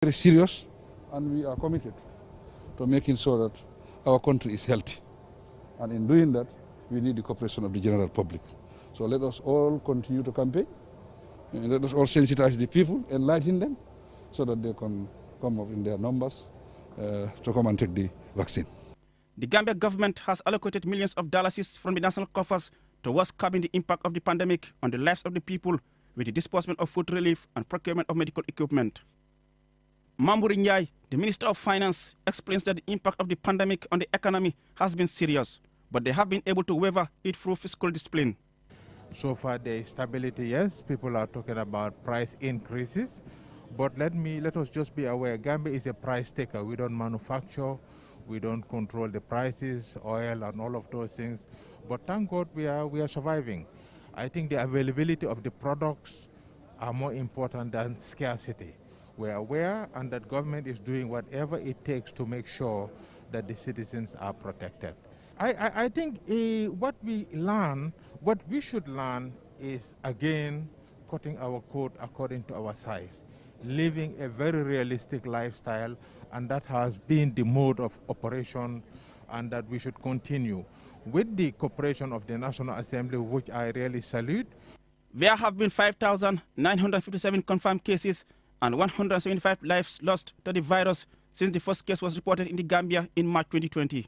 very serious, and we are committed to making sure that our country is healthy. And in doing that, we need the cooperation of the general public. So let us all continue to campaign, and let us all sensitize the people, enlighten them, so that they can come up in their numbers to come and take the vaccine. The Gambia government has allocated millions of dollars from the national coffers towards curbing the impact of the pandemic on the lives of the people with the disbursement of food relief and procurement of medical equipment. Mamburi Njai, the Minister of Finance, explains that the impact of the pandemic on the economy has been serious, but they have been able to weather it through fiscal discipline. So far there is stability, yes. People are talking about price increases, but let us just be aware, Gambia is a price taker. We don't manufacture, we don't control the prices, oil and all of those things. But thank God we are surviving. I think the availability of the products are more important than scarcity. We are aware, and that government is doing whatever it takes to make sure that the citizens are protected. I think what we should learn is, again, cutting our coat according to our size, living a very realistic lifestyle, and that has been the mode of operation, and that we should continue. With the cooperation of the National Assembly, which I really salute. There have been 5,957 confirmed cases and 175 lives lost to the virus since the first case was reported in the Gambia in March 2020.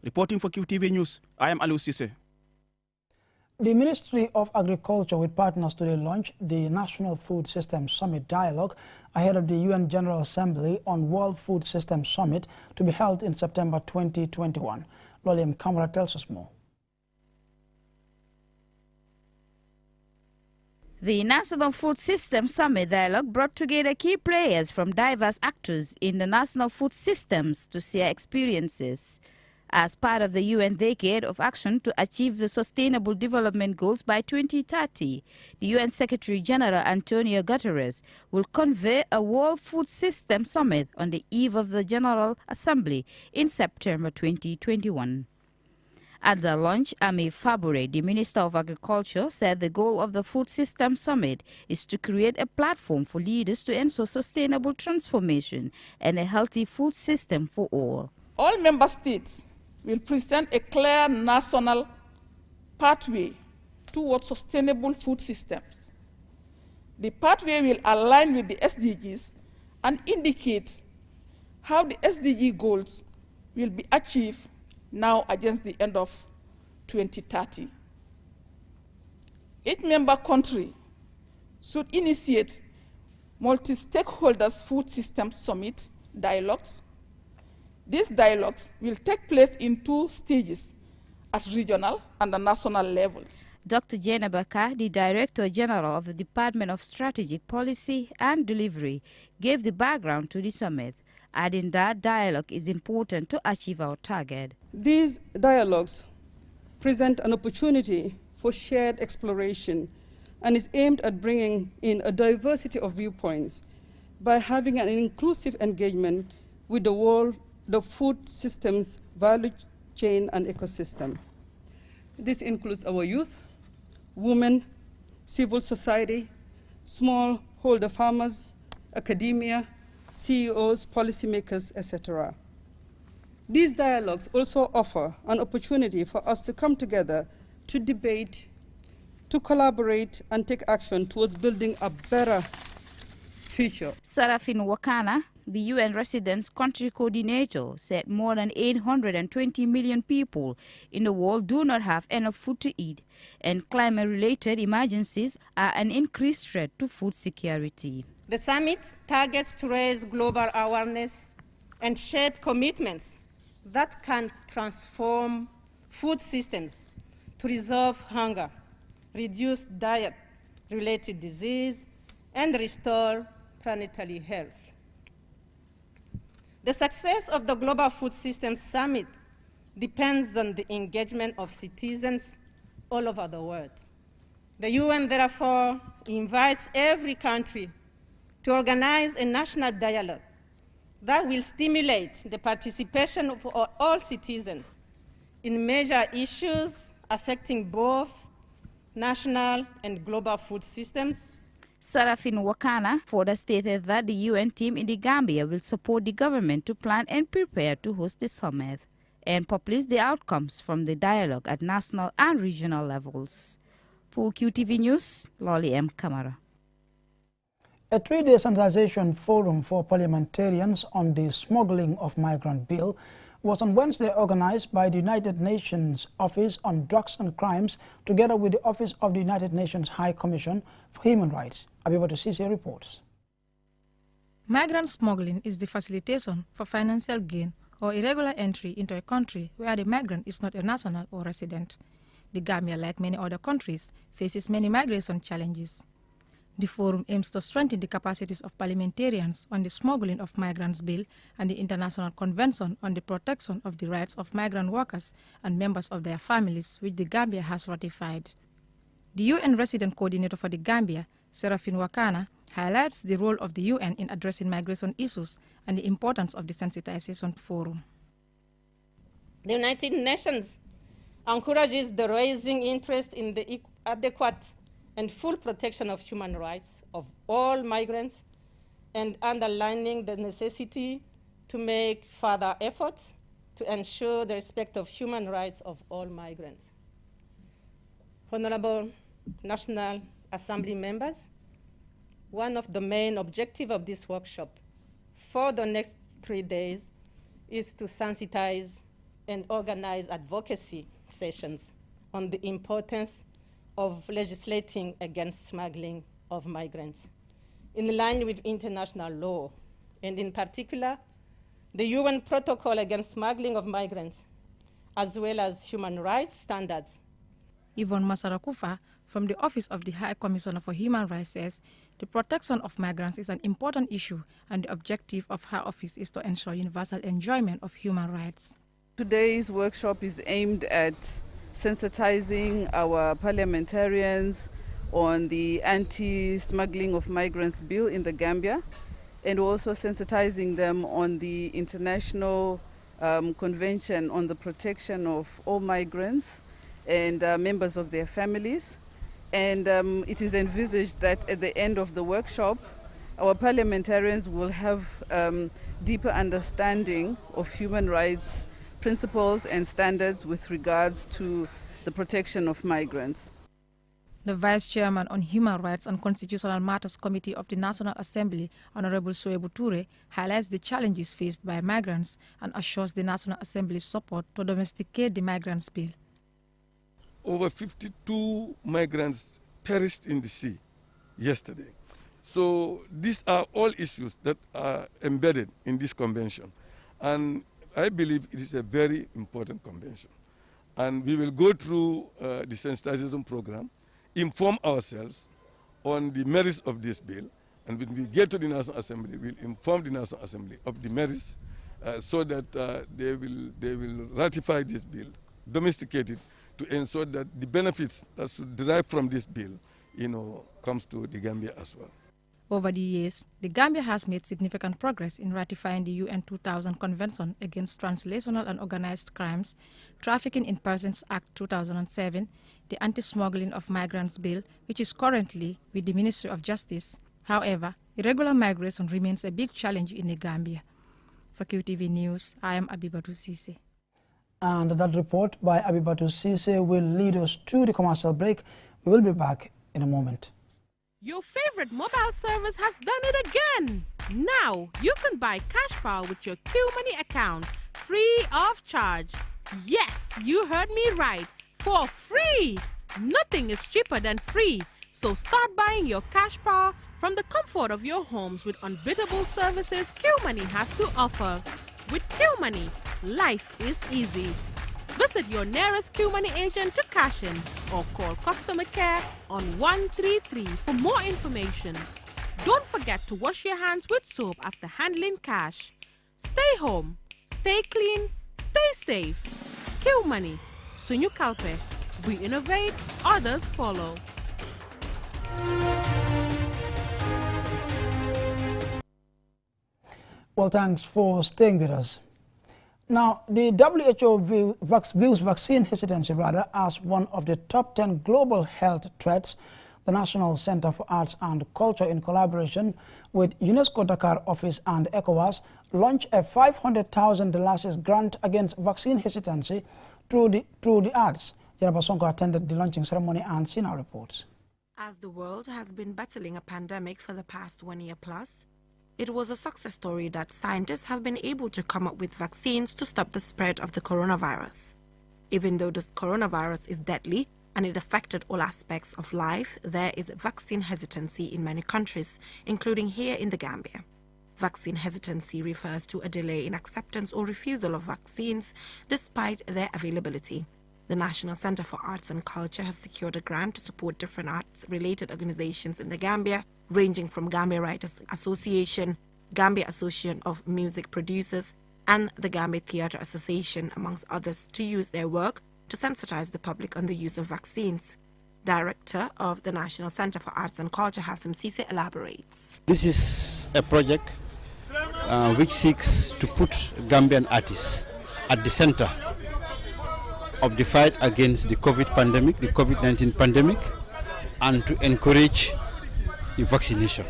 Reporting for QTV News, I am Aliou Cissé. The Ministry of Agriculture, with partners today, launched the National Food System Summit Dialogue ahead of the UN General Assembly on World Food System Summit to be held in September 2021. Loliam Kamara tells us more. The National Food System Summit Dialogue brought together key players from diverse actors in the national food systems to share experiences. As part of the UN Decade of Action to achieve the Sustainable Development Goals by 2030, the UN Secretary-General Antonio Guterres will convene a World Food System Summit on the eve of the General Assembly in September 2021. At the launch, Ami Fabure, the Minister of Agriculture, said the goal of the Food System Summit is to create a platform for leaders to ensure sustainable transformation and a healthy food system for all. All member states will present a clear national pathway towards sustainable food systems. The pathway will align with the SDGs and indicate how the SDG goals will be achieved now against the end of 2030. Each member country should initiate multi-stakeholders food system summit dialogues. These dialogues will take place in 2 stages, at regional and the national levels. Dr. Jena Baka, the Director General of the Department of Strategic Policy and Delivery, gave the background to the summit, adding that dialogue is important to achieve our target. These dialogues present an opportunity for shared exploration and is aimed at bringing in a diversity of viewpoints by having an inclusive engagement with the food systems value chain and ecosystem. This includes our youth, women, civil society, smallholder farmers, academia, CEOs, policymakers, etc. These dialogues also offer an opportunity for us to come together to debate, to collaborate, and take action towards building a better future. Sarafin Wakana, the UN Residence Country Coordinator, said more than 820 million people in the world do not have enough food to eat, and climate-related emergencies are an increased threat to food security. The summit targets to raise global awareness and shape commitments that can transform food systems to resolve hunger, reduce diet-related disease, and restore planetary health. The success of the Global Food Systems Summit depends on the engagement of citizens all over the world. The UN, therefore, invites every country to organize a national dialogue that will stimulate the participation of all citizens in major issues affecting both national and global food systems. Serafin Wakana further stated that the UN team in the Gambia will support the government to plan and prepare to host the summit and publish the outcomes from the dialogue at national and regional levels. For QTV News, Lolly M. Kamara. A three-day sensitization forum for parliamentarians on the smuggling of migrant bill was on Wednesday organized by the United Nations Office on Drugs and Crimes together with the Office of the United Nations High Commission for Human Rights. Abibatu Sise reports. Migrant smuggling is the facilitation for financial gain or irregular entry into a country where the migrant is not a national or resident. The Gambia, like many other countries, faces many migration challenges. The forum aims to strengthen the capacities of parliamentarians on the smuggling of migrants bill and the International Convention on the Protection of the Rights of Migrant Workers and Members of their Families, which the Gambia has ratified. The UN Resident Coordinator for the Gambia, Serafin Wakana, highlights the role of the UN in addressing migration issues and the importance of the sensitization forum. The United Nations encourages the rising interest in the adequate and full protection of human rights of all migrants, and underlining the necessity to make further efforts to ensure the respect of human rights of all migrants. Honorable National Assembly members, one of the main objectives of this workshop for the next 3 days is to sensitize and organize advocacy sessions on the importance of legislating against smuggling of migrants in line with international law, and in particular, the UN Protocol against smuggling of migrants, as well as human rights standards. Yvonne Masarakufa from the Office of the High Commissioner for Human Rights says the protection of migrants is an important issue and the objective of her office is to ensure universal enjoyment of human rights. Today's workshop is aimed at sensitizing our parliamentarians on the anti-smuggling of migrants bill in the Gambia, and also sensitizing them on the International Convention on the Protection of all migrants and members of their families. And it is envisaged that at the end of the workshop, our parliamentarians will have deeper understanding of human rights principles and standards with regards to the protection of migrants. The Vice Chairman on Human Rights and Constitutional Matters Committee of the National Assembly, Honorable Soebu Toure, highlights the challenges faced by migrants and assures the National Assembly's support to domesticate the migrants bill. Over 52 migrants perished in the sea yesterday. So these are all issues that are embedded in this convention. And I believe it is a very important convention. And we will go through the sensitization program, inform ourselves on the merits of this bill, and when we get to the National Assembly, we'll inform the National Assembly of the merits so that they will ratify this bill, domesticate it, to ensure that the benefits that should derive from this bill, comes to the Gambia as well. Over the years, the Gambia has made significant progress in ratifying the UN 2000 Convention Against Translational and Organized Crimes, Trafficking in Persons Act 2007, the Anti-Smuggling of Migrants Bill, which is currently with the Ministry of Justice. However, irregular migration remains a big challenge in the Gambia. For QTV News, I am Abibatu Sise. And that report by Abibatu Sise will lead us to the commercial break. We will be back in a moment. Your favorite mobile service has done it again. Now you can buy cash power with your QMoney account free of charge. Yes, you heard me right. For free. Nothing is cheaper than free. So start buying your cash power from the comfort of your homes with unbeatable services QMoney has to offer. With QMoney, life is easy. Visit your nearest QMoney agent to cash in or call customer care on 133 for more information. Don't forget to wash your hands with soap after handling cash. Stay home, stay clean, stay safe. QMoney, Sunyu Kalpe. We innovate, others follow. Well, thanks for staying with us. Now, the WHO views vaccine hesitancy as one of the top 10 global health threats, The National Center for Arts and Culture, in collaboration with UNESCO Dakar office and ECOWAS, launched a $500,000 grant against vaccine hesitancy through the arts. Jennifer Sonko attended the launching ceremony and Sina reports. As the world has been battling a pandemic for the past 1 year plus, it was a success story that scientists have been able to come up with vaccines to stop the spread of the coronavirus. Even though this coronavirus is deadly and it affected all aspects of life, there is vaccine hesitancy in many countries, including here in the Gambia. Vaccine hesitancy refers to a delay in acceptance or refusal of vaccines despite their availability. The National Center for Arts and Culture has secured a grant to support different arts-related organizations in the Gambia, ranging from Gambia Writers Association, Gambia Association of Music Producers, and the Gambia Theatre Association, amongst others, to use their work to sensitize the public on the use of vaccines. Director of the National Center for Arts and Culture, Hassim Sise, elaborates. This is a project which seeks to put Gambian artists at the center of the fight against the COVID-19 pandemic, and to encourage the vaccination.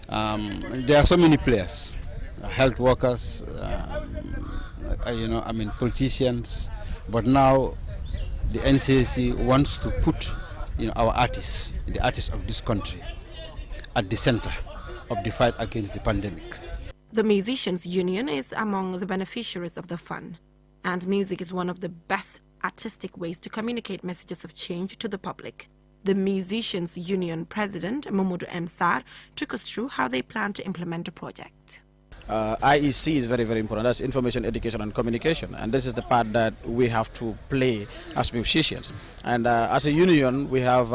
There are so many players, health workers, politicians, but now the NCAC wants to put our artists, the artists of this country, at the center of the fight against the pandemic. The Musicians Union is among the beneficiaries of the fund, and music is one of the best artistic ways to communicate messages of change to the public. The Musicians Union President, Mamadou M. Sarr, took us through how they plan to implement the project. IEC is very, very important. That's information, education, and communication. And this is the part that we have to play as musicians. And as a union, we have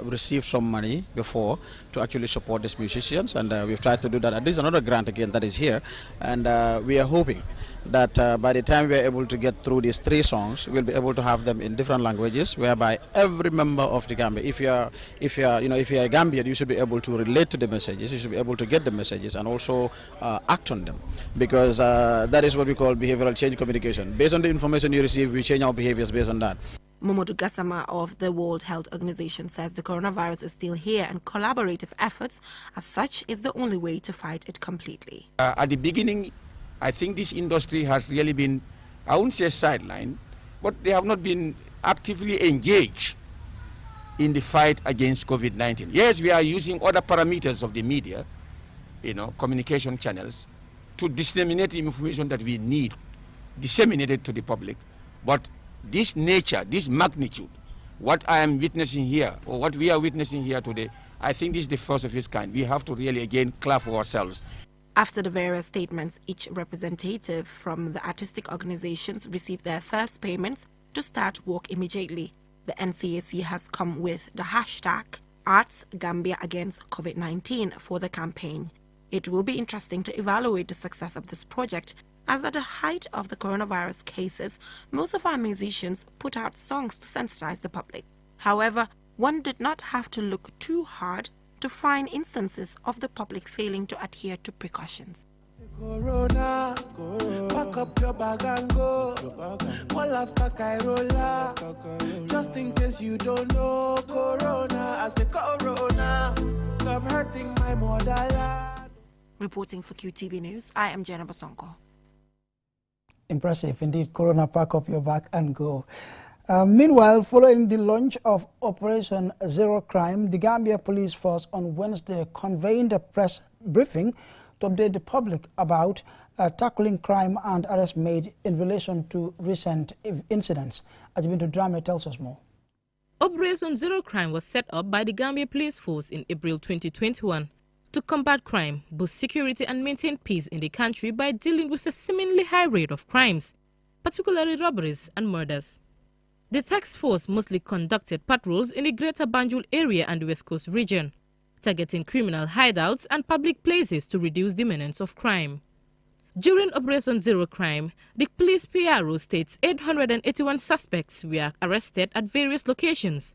received some money before to actually support these musicians. And we've tried to do that. And this is another grant again that is here. And we are hoping that by the time we are able to get through these 3 songs, we'll be able to have them in different languages, whereby every member of the Gambia, if you're a Gambian, you should be able to relate to the messages, you should be able to get the messages and also act on them, because that is what we call behavioral change communication. Based on the information you receive, we change our behaviors based on that. Mamadou Gassama of the World Health Organization says the coronavirus is still here and collaborative efforts as such is the only way to fight it completely. At the beginning, I think this industry has really been, I wouldn't say sidelined, but they have not been actively engaged in the fight against COVID-19. Yes, we are using other parameters of the media, communication channels, to disseminate the information that we need disseminated to the public. But this nature, this magnitude, what I am witnessing here, or what we are witnessing here today, I think this is the first of its kind. We have to really, again, clap for ourselves. After the various statements, each representative from the artistic organizations received their first payments to start work immediately. The NCAC has come with the hashtag #ArtsGambia Against COVID-19 for the campaign. It will be interesting to evaluate the success of this project, as at the height of the coronavirus cases, most of our musicians put out songs to sensitize the public. However, one did not have to look too hard to find instances of the public failing to adhere to precautions. Corona, pack up your bag and go. One after Kairola, just in case you don't know. Corona, I say Corona, stop hurting my motherland. Reporting for QTV News, I am Jennifer Sonko. Impressive indeed. Corona, pack up your bag and go. Meanwhile, following the launch of Operation Zero Crime, the Gambia Police Force on Wednesday convened a press briefing to update the public about tackling crime and arrests made in relation to recent incidents. Ajibintu Drame tells us more. Operation Zero Crime was set up by the Gambia Police Force in April 2021 to combat crime, boost security and maintain peace in the country by dealing with a seemingly high rate of crimes, particularly robberies and murders. The task force mostly conducted patrols in the Greater Banjul area and the West Coast region, targeting criminal hideouts and public places to reduce the menace of crime. During Operation Zero Crime, the police PRO states 881 suspects were arrested at various locations.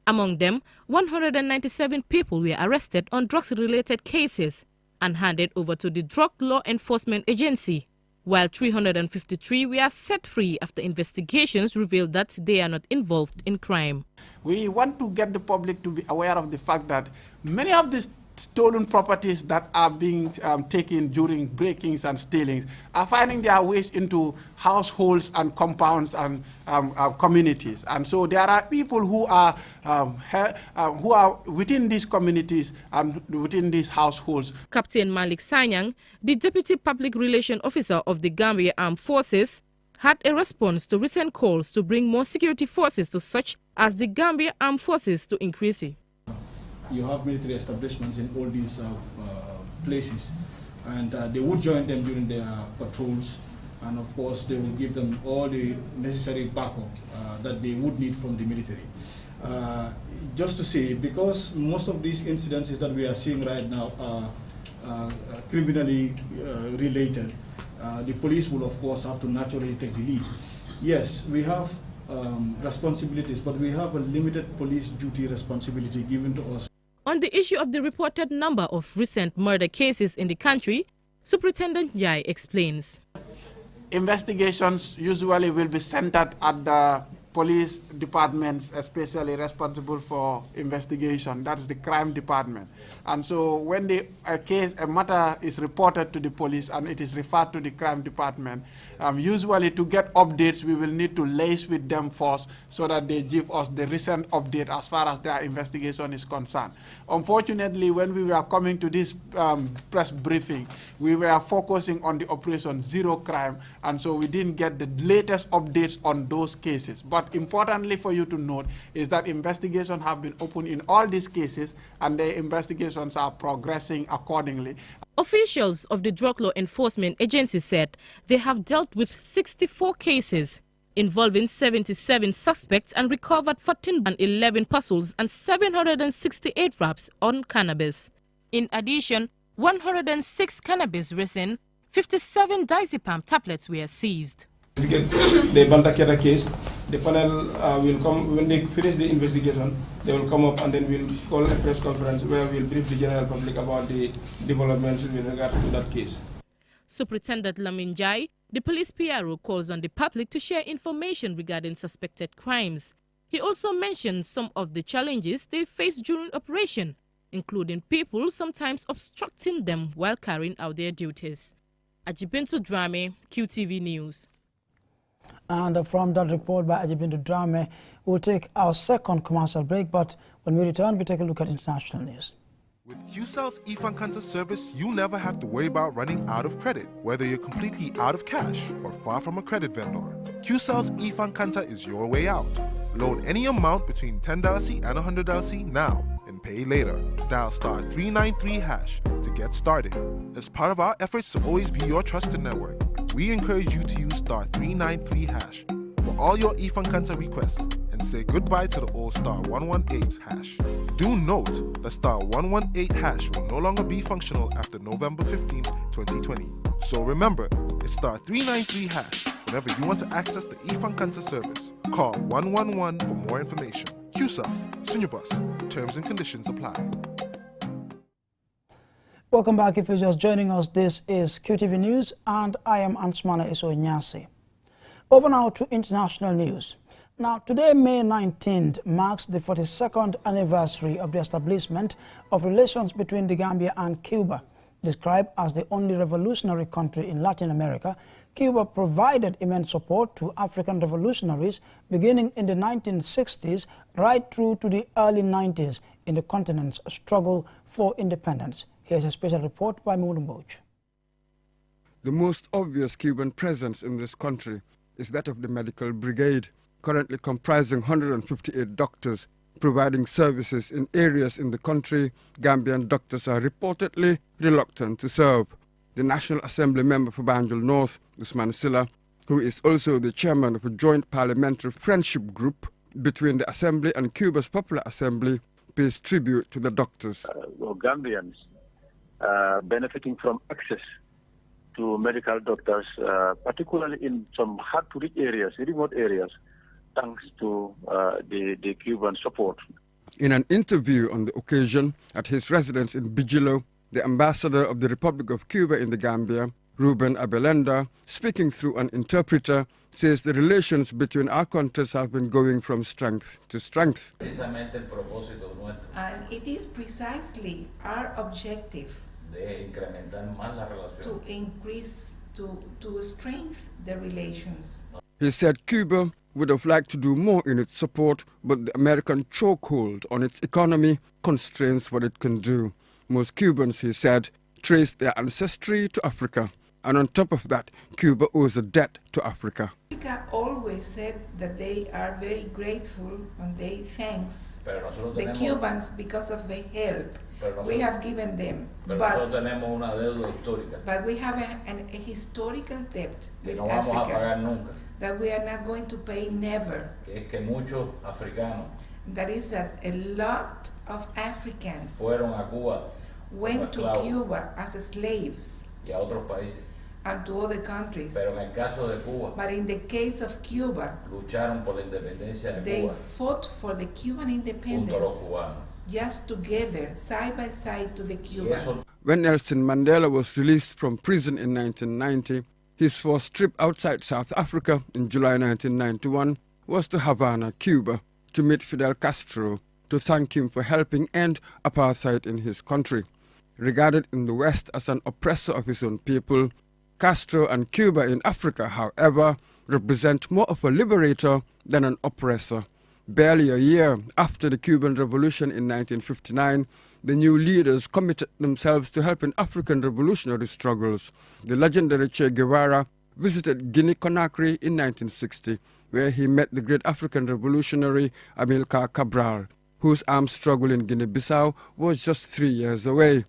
Among them, 197 people were arrested on drugs-related cases and handed over to the Drug Law Enforcement Agency, while 353 were set free after investigations revealed that they are not involved in crime. We want to get the public to be aware of the fact that many of these stolen properties that are being taken during breakings and stealings are finding their ways into households and compounds and communities. And so there are people who are within these communities and within these households. Captain Malik Sanyang, the Deputy Public Relations Officer of the Gambia Armed Forces, had a response to recent calls to bring more security forces to such as the Gambia Armed Forces to increase it. You have military establishments in all these places, and they would join them during their patrols, and of course they will give them all the necessary backup that they would need from the military. Just to say, because most of these incidences that we are seeing right now are criminally related, the police will of course have to naturally take the lead. Yes, we have responsibilities, but we have a limited police duty responsibility given to us. On the issue of the reported number of recent murder cases in the country, Superintendent Jai explains. Investigations usually will be centered at the police departments, especially responsible for investigation. That is the crime department. And so when a matter is reported to the police and it is referred to the crime department, usually to get updates, we will need to liaise with them first so that they give us the recent update as far as their investigation is concerned. Unfortunately, when we were coming to this press briefing, we were focusing on the Operation Zero Crime, and so we didn't get the latest updates on those cases. But importantly for you to note is that investigations have been opened in all these cases, and the investigations are progressing accordingly. Officials of the Drug Law Enforcement Agency said they have dealt with 64 cases involving 77 suspects and recovered 1411 parcels and 768 wraps on cannabis. In addition, 106 cannabis resin, 57 diazepam tablets were seized. The Bantakera case, the panel will come, when they finish the investigation, they will come up and then we'll call a press conference where we'll brief the general public about the developments with regards to that case. Superintendent Lamin Jai, the police PRO, calls on the public to share information regarding suspected crimes. He also mentioned some of the challenges they face during operation, including people sometimes obstructing them while carrying out their duties. Ajibintu Drame, QTV News. And from that report by Ajibintu Drame, we'll take our second commercial break, but when we return, we take a look at international news. With QCell's eFankanta service, you never have to worry about running out of credit, whether you're completely out of cash or far from a credit vendor. QCell's eFankanta is your way out. Loan any amount between $10 and $100 now and pay later. Dial *393# to get started. As part of our efforts to always be your trusted network, we encourage you to use *393# for all your eFankanta requests and say goodbye to the old *118#. Do note that *118# will no longer be functional after November 15, 2020. So remember, it's *393# whenever you want to access the eFankanta service. Call 111 for more information. QCell, Sunyabus. Terms and conditions apply. Welcome back. If you're just joining us, this is QTV News, and I am Ansmana Iso-Nyasi. Over now to international news. Now, today, May 19th, marks the 42nd anniversary of the establishment of relations between the Gambia and Cuba. Described as the only revolutionary country in Latin America, Cuba provided immense support to African revolutionaries beginning in the 1960s right through to the early 90s in the continent's struggle for independence. Here's a special report by Mulumboch. The most obvious Cuban presence in this country is that of the Medical Brigade, currently comprising 158 doctors providing services in areas in the country Gambian doctors are reportedly reluctant to serve. The National Assembly member for Banjul North, Usman Silla, who is also the chairman of a joint parliamentary friendship group between the Assembly and Cuba's Popular Assembly, pays tribute to the doctors. Gambians benefiting from access to medical doctors, particularly in some hard-to-reach areas, remote areas, thanks to the Cuban support. In an interview on the occasion at his residence in Bijilo, the ambassador of the Republic of Cuba in the Gambia, Ruben Abelenda, speaking through an interpreter, says the relations between our countries have been going from strength to strength. And it is precisely our objective to increase, to strengthen the relations. He said Cuba would have liked to do more in its support, but the American chokehold on its economy constrains what it can do. Most Cubans, he said, trace their ancestry to Africa. And on top of that, Cuba owes a debt to Africa. Africa always said that they are very grateful and they thanks the Cubans because of the help we have given them. But we have a historical debt with Africa that we are not going to pay never. That is that a lot of Africans went to Cuba as slaves and to other countries. But in the case of Cuba, they fought for the Cuban independence just together, side by side to the Cubans. When Nelson Mandela was released from prison in 1990, his first trip outside South Africa in July 1991 was to Havana, Cuba, to meet Fidel Castro to thank him for helping end apartheid in his country. Regarded in the West as an oppressor of his own people, Castro and Cuba in Africa, however, represent more of a liberator than an oppressor. Barely a year after the Cuban Revolution in 1959, the new leaders committed themselves to helping African revolutionary struggles. The legendary Che Guevara visited Guinea-Conakry in 1960, where he met the great African revolutionary Amilcar Cabral, whose armed struggle in Guinea-Bissau was just 3 years away.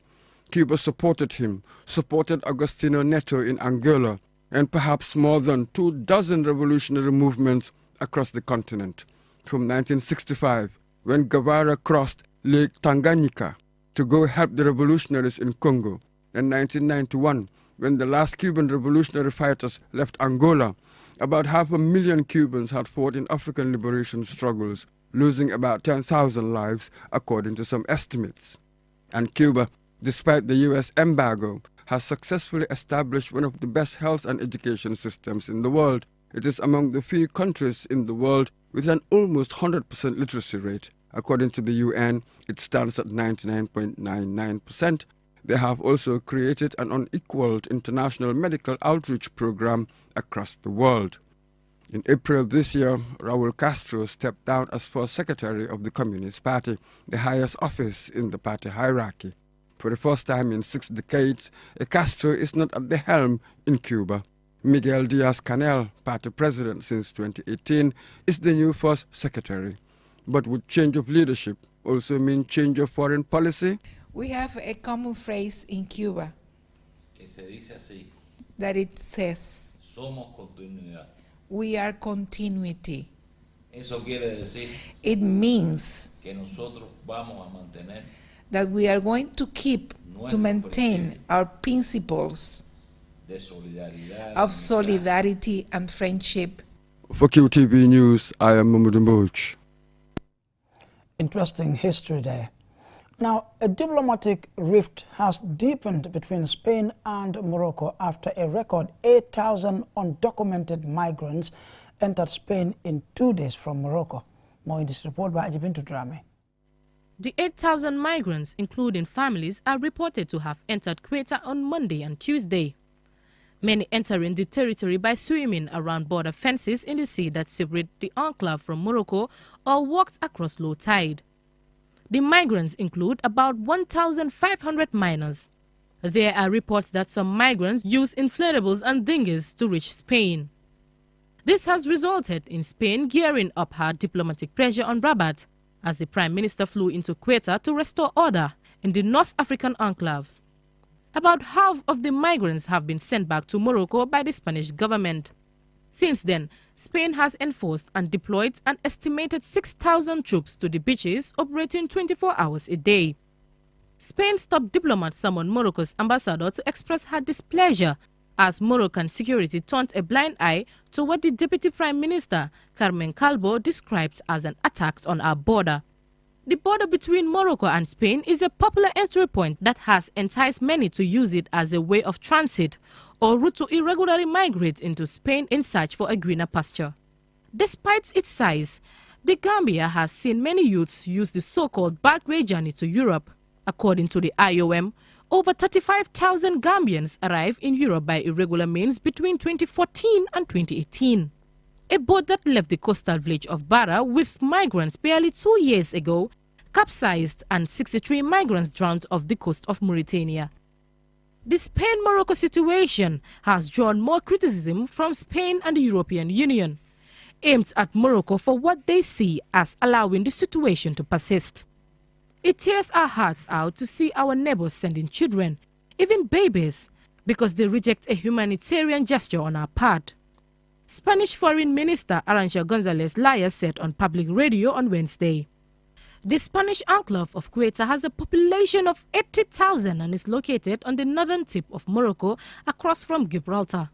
Cuba supported him, supported Agostinho Neto in Angola, and perhaps more than 24 revolutionary movements across the continent. From 1965, when Guevara crossed Lake Tanganyika to go help the revolutionaries in Congo, and 1991, when the last Cuban revolutionary fighters left Angola, about 500,000 Cubans had fought in African liberation struggles, losing about 10,000 lives, according to some estimates. And Cuba, despite the U.S. embargo, has successfully established one of the best health and education systems in the world. It is among the few countries in the world with an almost 100% literacy rate. According to the UN, it stands at 99.99%. They have also created an unequaled international medical outreach program across the world. In April this year, Raúl Castro stepped down as first secretary of the Communist Party, the highest office in the party hierarchy. For the first time in 6 decades, Castro is not at the helm in Cuba. Miguel Díaz-Canel, party president since 2018, is the new first secretary. But would change of leadership also mean change of foreign policy? We have a common phrase in Cuba that it says, we are continuity. It means that we are going to keep, to maintain our principles of solidarity and friendship. For QTV News, I am Mamadou Mbouch. Interesting history there. Now, a diplomatic rift has deepened between Spain and Morocco after a record 8,000 undocumented migrants entered Spain in 2 days from Morocco. More in this report by Ajibintu Drame. The 8,000 migrants, including families, are reported to have entered Ceuta on Monday and Tuesday. Many entering the territory by swimming around border fences in the sea that separate the enclave from Morocco or walked across low tide. The migrants include about 1,500 minors. There are reports that some migrants use inflatables and dinghies to reach Spain. This has resulted in Spain gearing up her diplomatic pressure on Rabat as the Prime Minister flew into Ceuta to restore order in the North African enclave. About half of the migrants have been sent back to Morocco by the Spanish government. Since then, Spain has enforced and deployed an estimated 6,000 troops to the beaches, operating 24 hours a day. Spain's top diplomat summoned Morocco's ambassador to express her displeasure as Moroccan security turned a blind eye to what the Deputy Prime Minister, Carmen Calvo, described as an attack on our border. The border between Morocco and Spain is a popular entry point that has enticed many to use it as a way of transit or route to irregularly migrate into Spain in search for a greener pasture. Despite its size, the Gambia has seen many youths use the so-called backway journey to Europe. According to the IOM, over 35,000 Gambians arrived in Europe by irregular means between 2014 and 2018. A boat that left the coastal village of Barra with migrants barely 2 years ago capsized and 63 migrants drowned off the coast of Mauritania. The Spain-Morocco situation has drawn more criticism from Spain and the European Union, aimed at Morocco for what they see as allowing the situation to persist. It tears our hearts out to see our neighbors sending children, even babies, because they reject a humanitarian gesture on our part. Spanish Foreign Minister Arantxa González Laya said on public radio on Wednesday. The Spanish enclave of Ceuta has a population of 80,000 and is located on the northern tip of Morocco across from Gibraltar.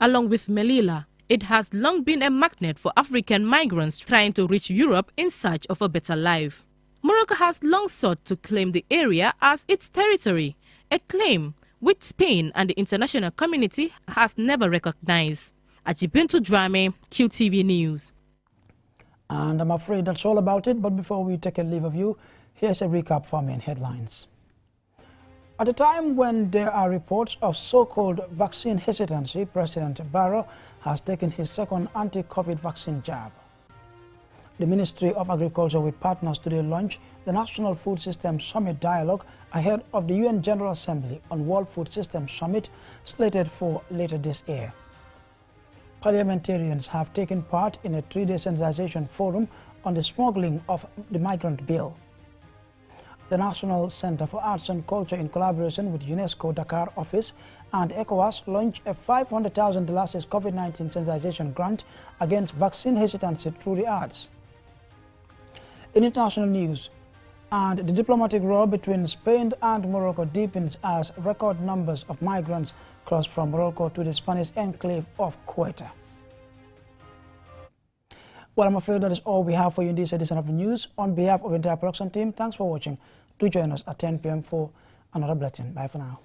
Along with Melilla, it has long been a magnet for African migrants trying to reach Europe in search of a better life. Morocco has long sought to claim the area as its territory, a claim which Spain and the international community has never recognized. Ajibintu Drame, QTV News. And I'm afraid that's all about it, but before we take a leave of you, here's a recap for main headlines. At a time when there are reports of so-called vaccine hesitancy, President Barrow has taken his second anti-COVID vaccine jab. The Ministry of Agriculture with partners today launched the National Food System Summit Dialogue ahead of the UN General Assembly on World Food System Summit slated for later this year. Parliamentarians have taken part in a 3-day sensitization forum on the smuggling of the migrant bill. The National Center for Arts and Culture, in collaboration with UNESCO Dakar office and ECOWAS, launched a $500,000 COVID-19 sensitization grant against vaccine hesitancy through the arts. In international news, and the diplomatic row between Spain and Morocco deepens as record numbers of migrants cross from Morocco to the Spanish enclave of Ceuta. Well, I'm afraid that is all we have for you in this edition of the news. On behalf of the entire production team, thanks for watching. Do join us at 10 p.m. for another bulletin. Bye for now.